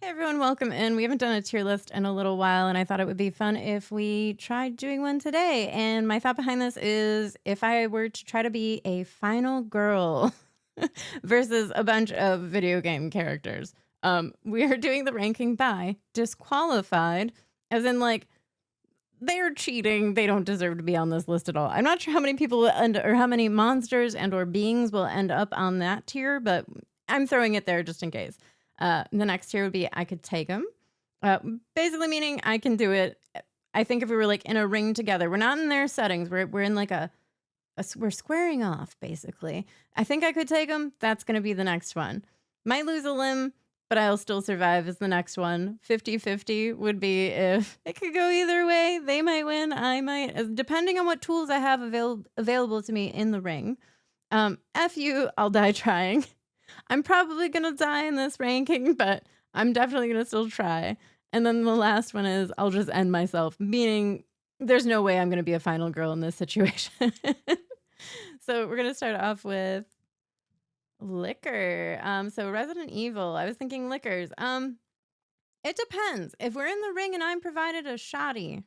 Hey everyone, welcome in. We haven't done a tier list in a little while, and I thought it would be fun if we tried doing one today. And my thought behind this is if I were to try to be a final girl versus a bunch of video game characters. We are doing the ranking by disqualified, as in like they're cheating. They don't deserve to be on this list at all. I'm not sure how many people will end or how many monsters and or beings will end up on that tier, but I'm throwing it there just in case. The next tier would be I could take them. Basically meaning I can do it. I think if we were like in a ring together, we're not in their settings. We're in like we're squaring off basically. I think I could take them. That's going to be the next one. Might lose a limb, but I'll still survive is the next one. 50-50 would be if it could go either way. They might win, I might, depending on what tools I have available to me in the ring. F you, I'll die trying. I'm probably going to die in this ranking, but I'm definitely going to still try. And then the last one is I'll just end myself, meaning there's no way I'm going to be a final girl in this situation. So we're going to start off with liquor. So Resident Evil. I was thinking liquors. It depends. If we're in the ring and I'm provided a shotty,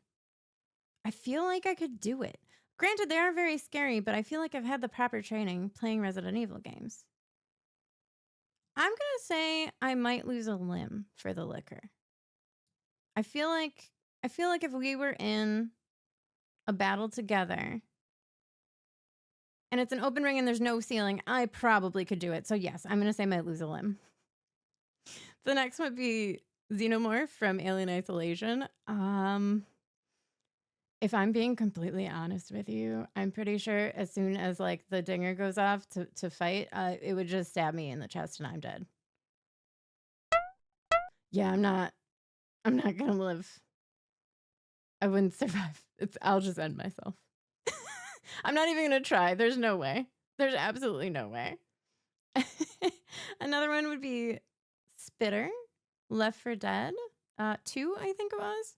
I feel like I could do it. Granted, they are very scary, but I feel like I've had the proper training playing Resident Evil games. I'm gonna say I might lose a limb for the liquor. I feel like if we were in a battle together and it's an open ring and there's no ceiling, I probably could do it. So yes, I'm gonna say I might lose a limb. The next would be Xenomorph from Alien Isolation. If I'm being completely honest with you, I'm pretty sure as soon as like the dinger goes off to fight, it would just stab me in the chest and I'm dead. Yeah, I'm not gonna live. I wouldn't survive. I'll just end myself. I'm not even gonna try. There's no way. There's absolutely no way. Another one would be Spitter, Left 4 Dead 2, I think it was.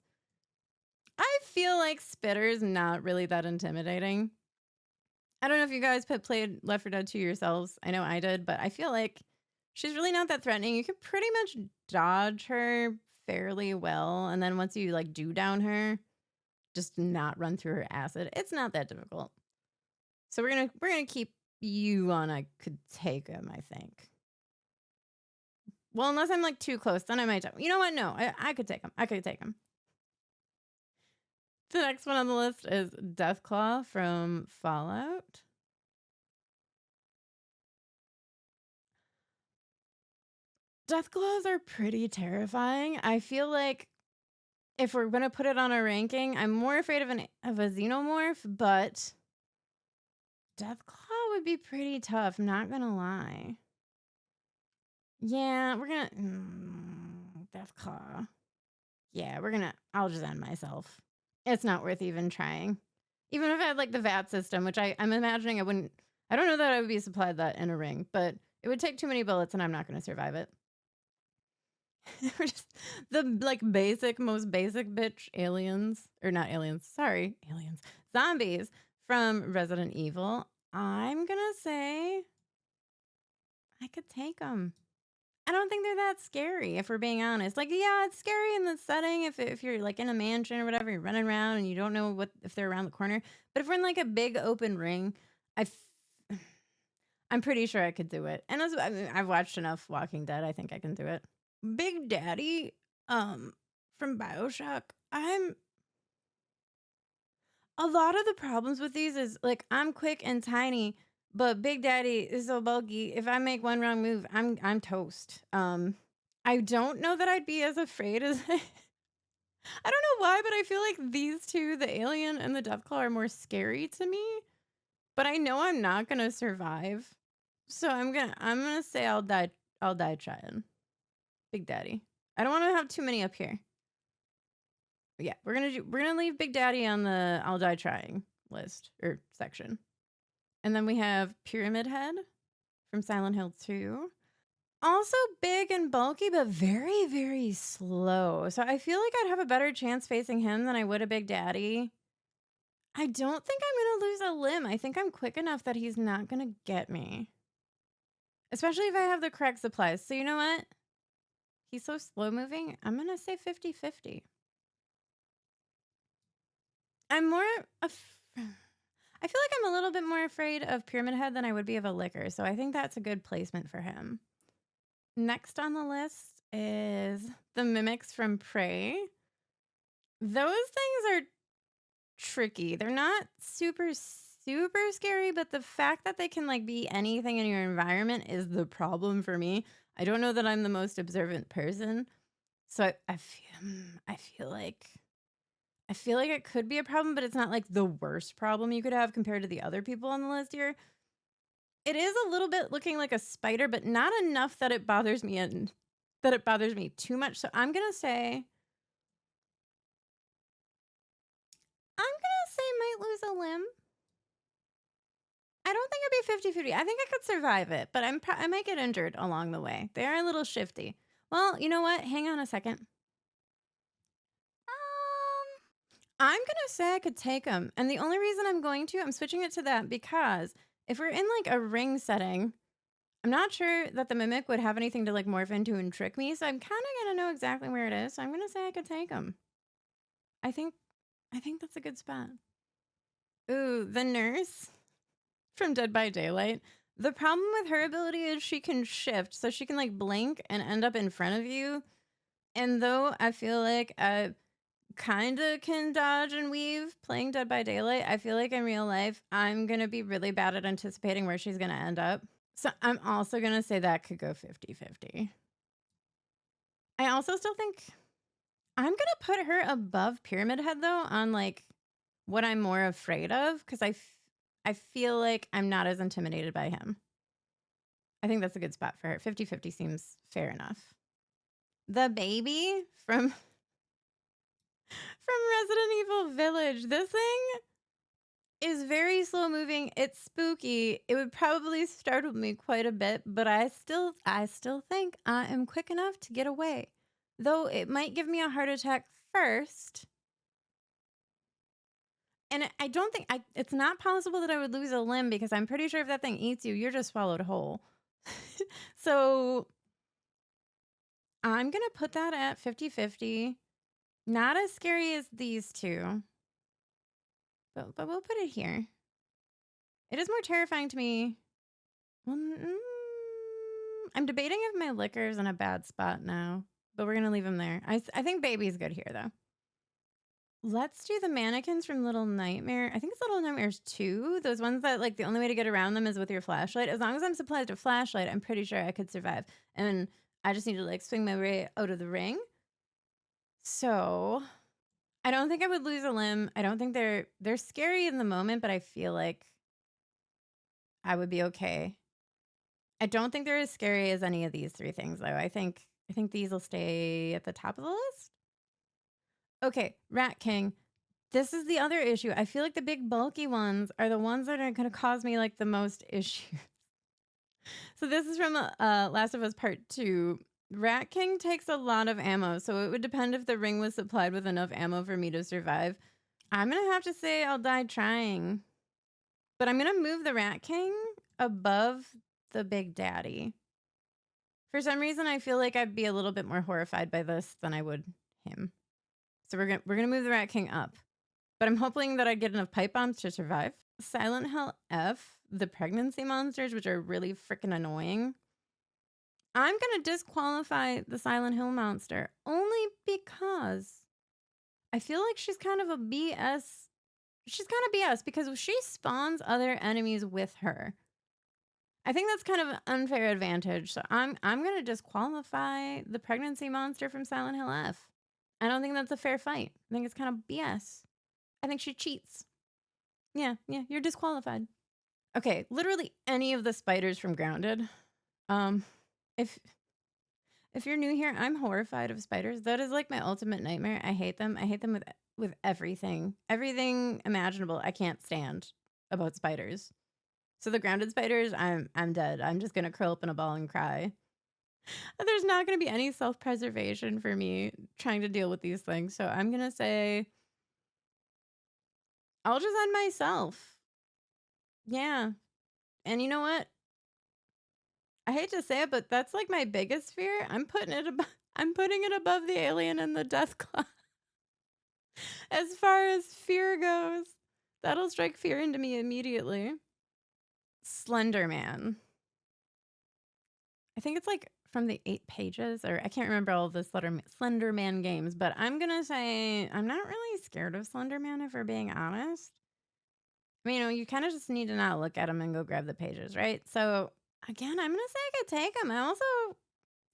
I feel like Spitter's not really that intimidating. I don't know if you guys played Left 4 Dead 2 yourselves. I know I did, but I feel like she's really not that threatening. You can pretty much dodge her fairly well, and then once you like do down her, just not run through her acid. It's not that difficult. So we're gonna keep you on. I could take him, I think. Well, unless I'm like too close, then I might. You know what? No, I could take him. I could take him. The next one on the list is Deathclaw from Fallout. Deathclaws are pretty terrifying. I feel like if we're gonna put it on a ranking, I'm more afraid of a xenomorph, but Deathclaw would be pretty tough. Not gonna lie. Yeah, we're gonna Deathclaw. Yeah, I'll just end myself. It's not worth even trying. Even if I had like the VAT system, which I'm imagining I don't know that I would be supplied that in a ring, but it would take too many bullets and I'm not gonna survive it. Just the like most basic bitch aliens, or not aliens, sorry, aliens, zombies from Resident Evil. I'm gonna say I could take them. I don't think they're that scary, if we're being honest. Like, yeah, it's scary in the setting if you're like in a mansion or whatever, you're running around and you don't know if they're around the corner. But if we're in like a big open ring, I'm pretty sure I could do it. And I've watched enough Walking Dead. I think I can do it. Big Daddy, from BioShock. A lot of the problems with these is like I'm quick and tiny, but Big Daddy is so bulky. If I make one wrong move, I'm toast. I don't know that I'd be as afraid as I don't know why, but I feel like these two, the alien and the Deathclaw, are more scary to me. But I know I'm not gonna survive. So I'm gonna say I'll die trying. Big Daddy. I don't want to have too many up here. But yeah, we're gonna leave Big Daddy on the I'll die trying list or section. And then we have Pyramid Head from Silent Hill 2. Also big and bulky, but very, very slow. So I feel like I'd have a better chance facing him than I would a Big Daddy. I don't think I'm gonna lose a limb. I think I'm quick enough that he's not gonna get me. Especially if I have the correct supplies. So you know what? He's so slow moving. I'm gonna say 50-50. I'm more af I feel like I'm a little bit more afraid of Pyramid Head than I would be of a licker, so I think that's a good placement for him. Next on the list is the mimics from Prey. Those things are tricky. They're not super, super scary, but the fact that they can like be anything in your environment is the problem for me. I don't know that I'm the most observant person, so I feel like it could be a problem, but it's not like the worst problem you could have compared to the other people on the list here. It is a little bit looking like a spider, but not enough that it bothers me and that it bothers me too much. So I'm gonna say might lose a limb. I don't think it'd be 50-50. I think I could survive it, but I might get injured along the way. They are a little shifty. Well, you know what? Hang on a second. I'm gonna say I could take them, and the only reason I'm switching it to that because if we're in like a ring setting, I'm not sure that the mimic would have anything to like morph into and trick me. So I'm kind of gonna know exactly where it is. So I'm gonna say I could take them. I think I think that's a good spot. Ooh, the nurse from Dead by Daylight. The problem with her ability is she can shift, so she can like blink and end up in front of you. And though I feel like I kind of can dodge and weave playing Dead by Daylight, I feel like in real life I'm gonna be really bad at anticipating where she's gonna end up. So I'm also gonna say that could go 50-50. I also still think I'm gonna put her above Pyramid Head though on like what I'm more afraid of because I feel like I'm not as intimidated by him. I think that's a good spot for her. 50-50 seems fair enough. The baby from Resident Evil Village. This thing is very slow moving. It's spooky. It would probably startle me quite a bit, but I still think I am quick enough to get away. Though it might give me a heart attack first. And I don't think it's not possible that I would lose a limb because I'm pretty sure if that thing eats you, you're just swallowed whole. So I'm going to put that at 50-50. Not as scary as these two, but we'll put it here. It is more terrifying to me. Well, I'm debating if my licker's in a bad spot now, but we're going to leave him there. I think baby's good here, though. Let's do the mannequins from Little Nightmare. I think it's Little Nightmares 2. Those ones that, like, the only way to get around them is with your flashlight. As long as I'm supplied with a flashlight, I'm pretty sure I could survive. And I just need to, like, swing my way out of the ring. So I don't think I would lose a limb. I don't think they're scary in the moment, but I feel like I would be okay. I don't think they're as scary as any of these three things, though. I think these will stay at the top of the list. Okay, Rat King. This is the other issue. I feel like the big bulky ones are the ones that are going to cause me like the most issues. So this is from Last of Us Part 2. Rat King takes a lot of ammo, so it would depend if the ring was supplied with enough ammo for me to survive. I'm going to have to say I'll die trying. But I'm going to move the Rat King above the Big Daddy. For some reason, I feel like I'd be a little bit more horrified by this than I would him. So we're gonna move the Rat King up. But I'm hoping that I'd get enough pipe bombs to survive. Silent Hill F, the pregnancy monsters, which are really freaking annoying. I'm gonna disqualify the Silent Hill monster only because I feel like she's kind of a BS. She's kind of BS because she spawns other enemies with her. I think that's kind of an unfair advantage. So I'm gonna disqualify the pregnancy monster from Silent Hill F. I don't think that's a fair fight. I think it's kind of BS. I think she cheats. Yeah, you're disqualified. Okay, literally any of the spiders from Grounded. Um, if if you're new here, I'm horrified of spiders. That is like my ultimate nightmare. I hate them. I hate them with everything. Everything imaginable. I can't stand about spiders. So the grounded spiders, I'm dead. I'm just gonna curl up in a ball and cry. There's not gonna be any self-preservation for me trying to deal with these things. So I'm gonna say I'll just end myself. Yeah. And you know what? I hate to say it, but that's like my biggest fear. I'm putting it above I'm putting it above the alien and the death claw as far as fear goes. That'll strike fear into me immediately. Slender Man. I think it's like from the 8 pages, or I can't remember all of the Slender Man games, but I'm gonna say I'm not really scared of Slender Man if we're being honest. I mean, you kind of just need to not look at him and go grab the pages, right? So again, I'm gonna say I could take him. I also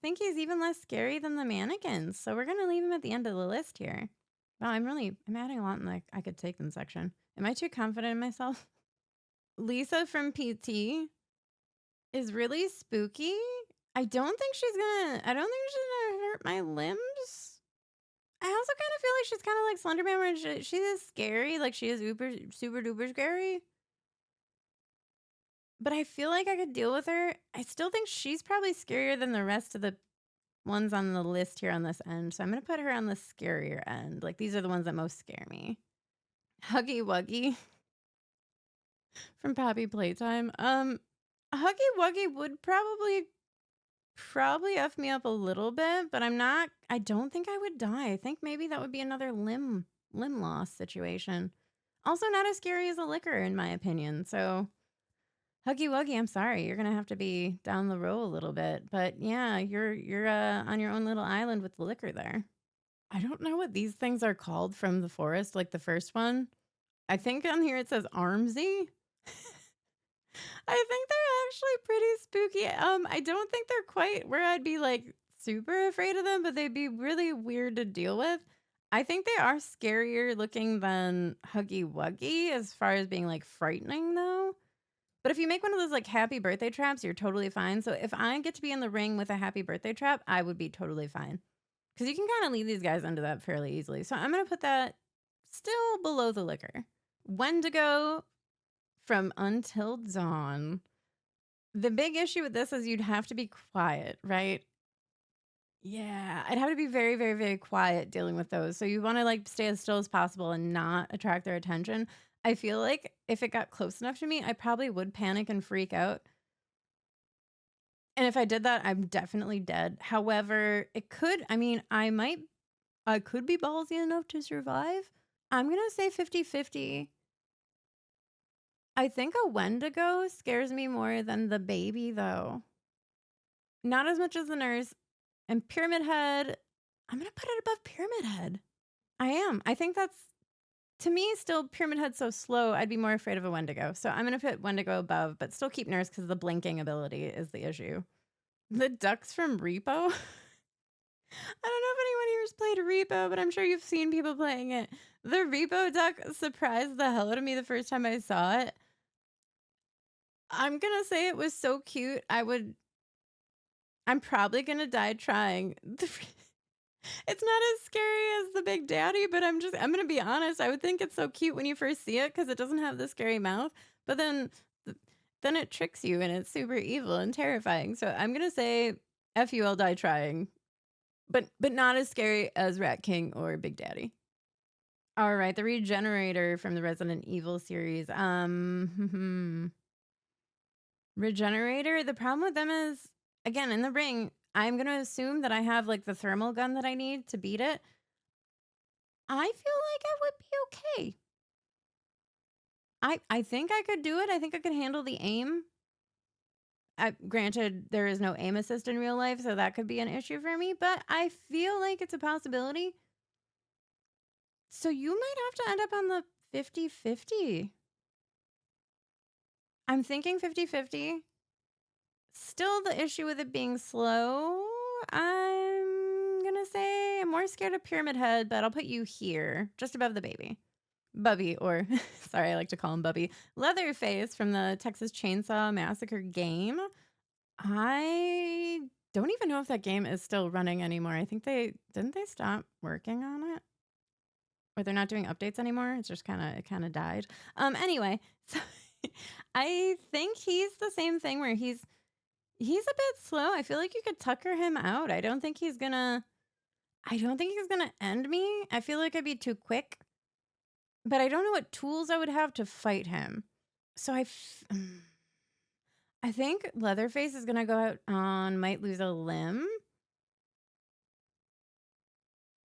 think he's even less scary than the mannequins, so we're gonna leave him at the end of the list here. Wow, I'm adding a lot in the I could take them section. Am I too confident in myself? Lisa from PT is really spooky. I don't think she's gonna hurt my limbs. I also kind of feel like she's kind of like Slenderman, where she is scary, like she is super duper scary. But I feel like I could deal with her. I still think she's probably scarier than the rest of the ones on the list here on this end. So I'm gonna put her on the scarier end. Like these are the ones that most scare me. Huggy Wuggy from Poppy Playtime. Huggy Wuggy would probably F me up a little bit, but I don't think I would die. I think maybe that would be another limb loss situation. Also not as scary as a liquor in my opinion. So Huggy Wuggy, I'm sorry. You're gonna have to be down the row a little bit. But yeah, you're on your own little island with the liquor there. I don't know what these things are called from the forest, like the first one. I think on here it says Armsy. I think they're actually pretty spooky. I don't think they're quite where I'd be like super afraid of them, but they'd be really weird to deal with. I think they are scarier looking than Huggy Wuggy as far as being like frightening though. But if you make one of those like happy birthday traps, you're totally fine. So if I get to be in the ring with a happy birthday trap, I would be totally fine. Because you can kind of lead these guys into that fairly easily. So I'm going to put that still below the liquor. Wendigo from Until Dawn. The big issue with this is you'd have to be quiet, right? Yeah, I'd have to be very, very, very quiet dealing with those. So you want to like stay as still as possible and not attract their attention. I feel like if it got close enough to me, I probably would panic and freak out. And if I did that, I'm definitely dead. However, I could be ballsy enough to survive. I'm going to say 50-50. I think a Wendigo scares me more than the baby, though. Not as much as the nurse. And Pyramid Head, I'm going to put it above Pyramid Head. I am. I think that's, to me, still Pyramid Head's so slow, I'd be more afraid of a Wendigo. So I'm going to put Wendigo above, but still keep nurse because the blinking ability is the issue. The ducks from Repo. I don't know if anyone here has played Repo, but I'm sure you've seen people playing it. The Repo duck surprised the hell out of me the first time I saw it. I'm going to say it was so cute. I'm probably going to die trying. It's not as scary as the Big Daddy, but I'm going to be honest. I would think it's so cute when you first see it because it doesn't have the scary mouth, but then it tricks you and it's super evil and terrifying. So I'm going to say F you, I'll die trying, but not as scary as Rat King or Big Daddy. All right. The Regenerator from the Resident Evil series. Regenerator. The problem with them is, again, in the ring, I'm going to assume that I have like the thermal gun that I need to beat it. I feel like I would be okay. I think I could do it. I think I could handle the aim. Granted, there is no aim assist in real life, so that could be an issue for me, but I feel like it's a possibility. So you might have to end up on the 50-50. I'm thinking 50-50. Still the issue with it being slow. I'm going to say I'm more scared of Pyramid Head, but I'll put you here, just above the baby. Bubby, or sorry, I like to call him Bubby. Leatherface from the Texas Chainsaw Massacre game. I don't even know if that game is still running anymore. I think didn't they stop working on it? Or they're not doing updates anymore. It's just it kind of died. Anyway, so I think he's the same thing where he's a bit slow. I feel like you could tucker him out. I don't think he's gonna end me. I feel like I'd be too quick. But I don't know what tools I would have to fight him. So I think Leatherface is gonna go out on might lose a limb.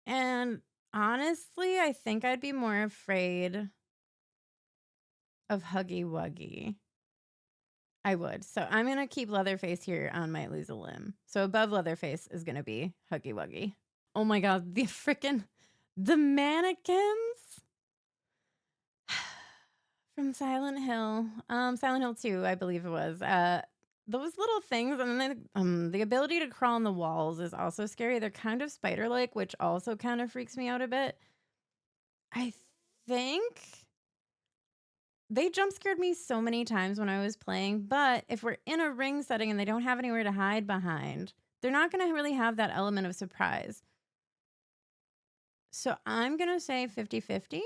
And honestly, I think I'd be more afraid of Huggy Wuggy. I would. So I'm going to keep Leatherface here on Might Lose a Limb. So above Leatherface is going to be Huggy Wuggy. Oh my God. The mannequins from Silent Hill. Silent Hill 2, I believe it was. Those little things, and then the ability to crawl on the walls is also scary. They're kind of spider-like, which also kind of freaks me out a bit. I think they jump scared me so many times when I was playing, but if we're in a ring setting and they don't have anywhere to hide behind, they're not going to really have that element of surprise. So I'm going to say 50-50.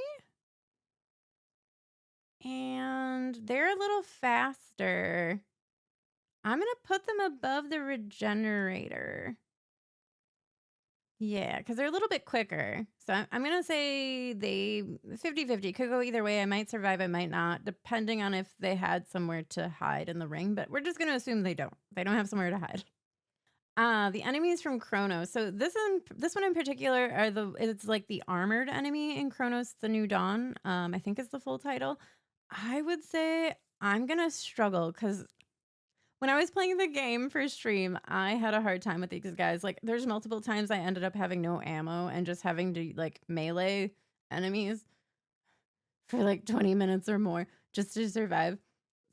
And they're a little faster. I'm going to put them above the regenerator. Yeah, because they're a little bit quicker. So I'm going to say they 50-50. Could go either way. I might survive, I might not, depending on if they had somewhere to hide in the ring. But we're just going to assume they don't. They don't have somewhere to hide. The enemies from Chronos. So this one in particular it's like the armored enemy in Chronos: The New Dawn. I think is the full title. I would say I'm going to struggle because when I was playing the game for stream, I had a hard time with these guys. Like, there's multiple times I ended up having no ammo and just having to, like, melee enemies for, like, 20 minutes or more just to survive.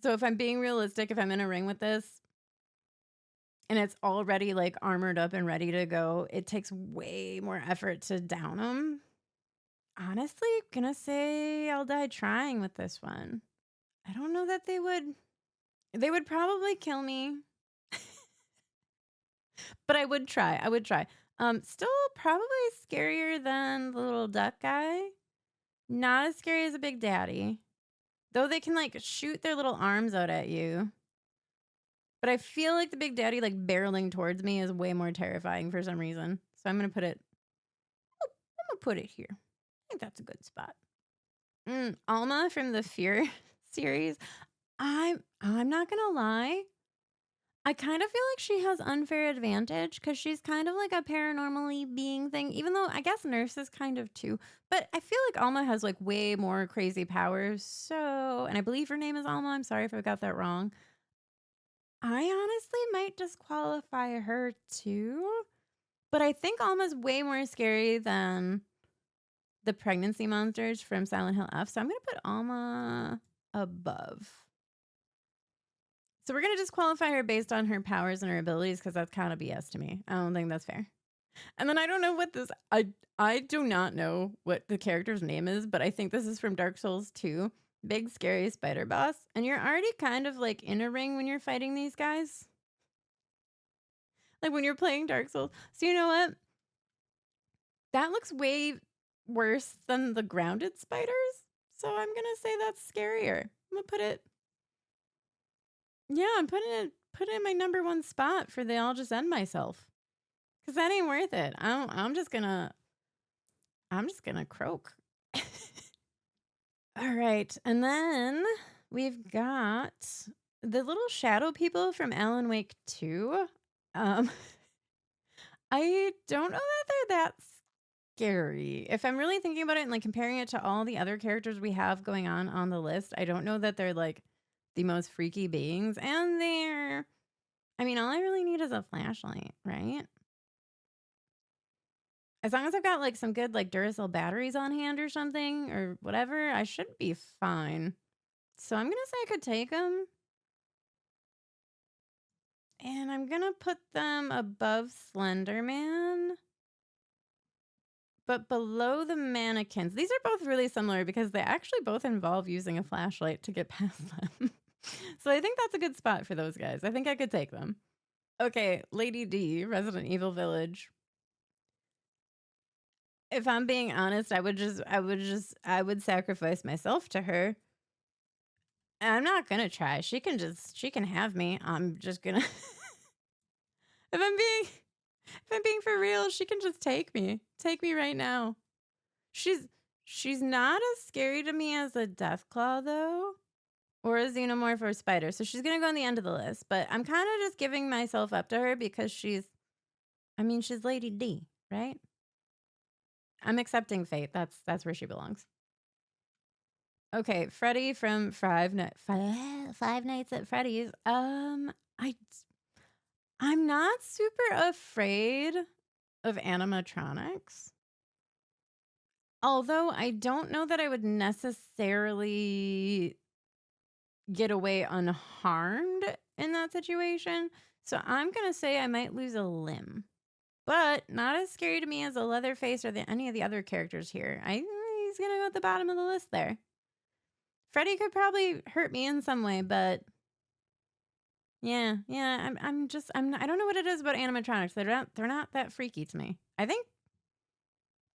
So if I'm being realistic, if I'm in a ring with this and it's already, like, armored up and ready to go, it takes way more effort to down them. Honestly, gonna say I'll die trying with this one. I don't know that they would. They would probably kill me. But I would try. I would try. Still probably scarier than the little duck guy. Not as scary as a Big Daddy. Though they can like shoot their little arms out at you. But I feel like the Big Daddy like barreling towards me is way more terrifying for some reason. So I'm gonna put it. Oh, I'm gonna put it here. I think that's a good spot. Alma from the Fear series. I'm not gonna lie. I kind of feel like she has unfair advantage because she's kind of like a paranormally being thing, even though I guess Nurse is kind of too. But I feel like Alma has like way more crazy powers. So, and I believe her name is Alma. I'm sorry if I got that wrong. I honestly might disqualify her too. But I think Alma's way more scary than the pregnancy monsters from Silent Hill F. So I'm going to put Alma above. So we're going to disqualify her based on her powers and her abilities because that's kind of BS to me. I don't think that's fair. And then I don't know what this I do not know what the character's name is, but I think this is from Dark Souls 2. Big scary spider boss. And you're already kind of like in a ring when you're fighting these guys. Like when you're playing Dark Souls. So you know what? That looks way worse than the grounded spiders. So I'm gonna say that's scarier. I'm gonna put it. Yeah, I'm putting it in my number one spot for the I'll just end myself. Cause that ain't worth it. I'm just gonna croak. All right. And then we've got the little shadow people from Alan Wake 2. Um I don't know that they're that scary. If I'm really thinking about it and like comparing it to all the other characters we have going on the list, I don't know that they're like the most freaky beings. And I mean, all I really need is a flashlight, right? As long as I've got like some good like Duracell batteries on hand or something or whatever, I should be fine. So I'm gonna say I could take them. And I'm gonna put them above Slenderman. But below the mannequins. These are both really similar because they actually both involve using a flashlight to get past them. So I think that's a good spot for those guys. I think I could take them. Okay, Lady D, Resident Evil Village. If I'm being honest, I would sacrifice myself to her. And I'm not gonna try. She can have me. I'm just gonna if I'm being for real, she can just take me. Take me right now. She's not as scary to me as a Deathclaw though. Or a Xenomorph or a spider. So she's gonna go on the end of the list. But I'm kind of just giving myself up to her because she's Lady D, right? I'm accepting fate. That's where she belongs. Okay, Freddy from Five Nights at Freddy's. I I'm not super afraid of animatronics. Although I don't know that I would necessarily get away unharmed in that situation. So I'm gonna say I might lose a limb, but not as scary to me as a Leatherface or any of the other characters here. He's gonna go at the bottom of the list there. Freddy could probably hurt me in some way, but yeah. I don't know what it is about animatronics. They're not that freaky to me. I think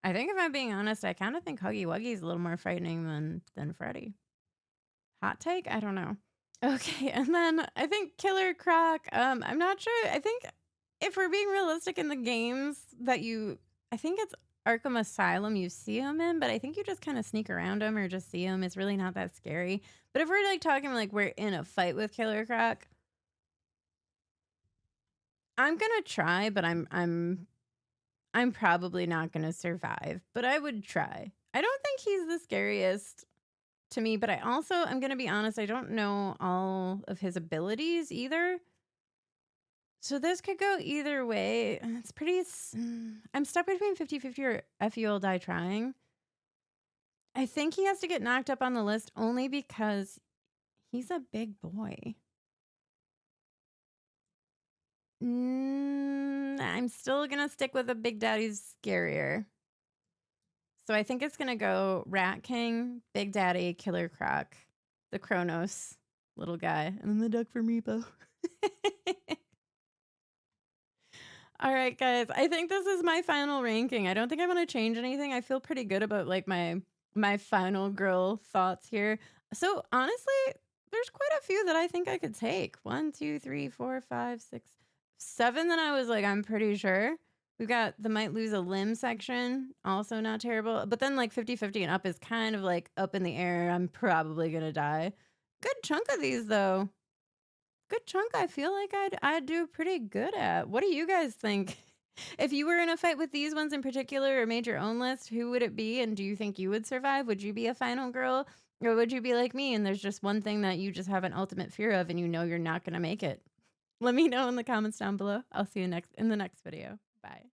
if I'm being honest, I kind of think Huggy Wuggy is a little more frightening than Freddy. Hot take? I don't know. Okay, and then I think Killer Croc. I'm not sure. I think if we're being realistic in the games I think it's Arkham Asylum you see him in, but I think you just kind of sneak around him or just see him. It's really not that scary. But if we're like talking like we're in a fight with Killer Croc, I'm gonna try, but I'm probably not gonna survive. But I would try. I don't think he's the scariest to me, but I'm gonna be honest, I don't know all of his abilities either. So this could go either way. I'm stuck between 50-50 or F you'll die trying. I think he has to get knocked up on the list only because he's a big boy. I'm still gonna stick with a Big Daddy's scarier. So I think it's gonna go Rat King, Big Daddy, Killer Croc, the Kronos little guy, and then the duck from Repo. All right, guys. I think this is my final ranking. I don't think I want to change anything. I feel pretty good about like my final girl thoughts here. So honestly, there's quite a few that I think I could take. 1, 2, 3, 4, 5, 6, 7 that I was like, I'm pretty sure. We've got the might lose a limb section, also not terrible. But then like 50-50 and up is kind of like up in the air. I'm probably gonna die. Good chunk of these though. Good chunk I feel like I'd do pretty good at. What do you guys think? If you were in a fight with these ones in particular or made your own list, who would it be? And do you think you would survive? Would you be a final girl? Or would you be like me and there's just one thing that you just have an ultimate fear of and you know you're not going to make it? Let me know in the comments down below. I'll see you in the next video. Bye.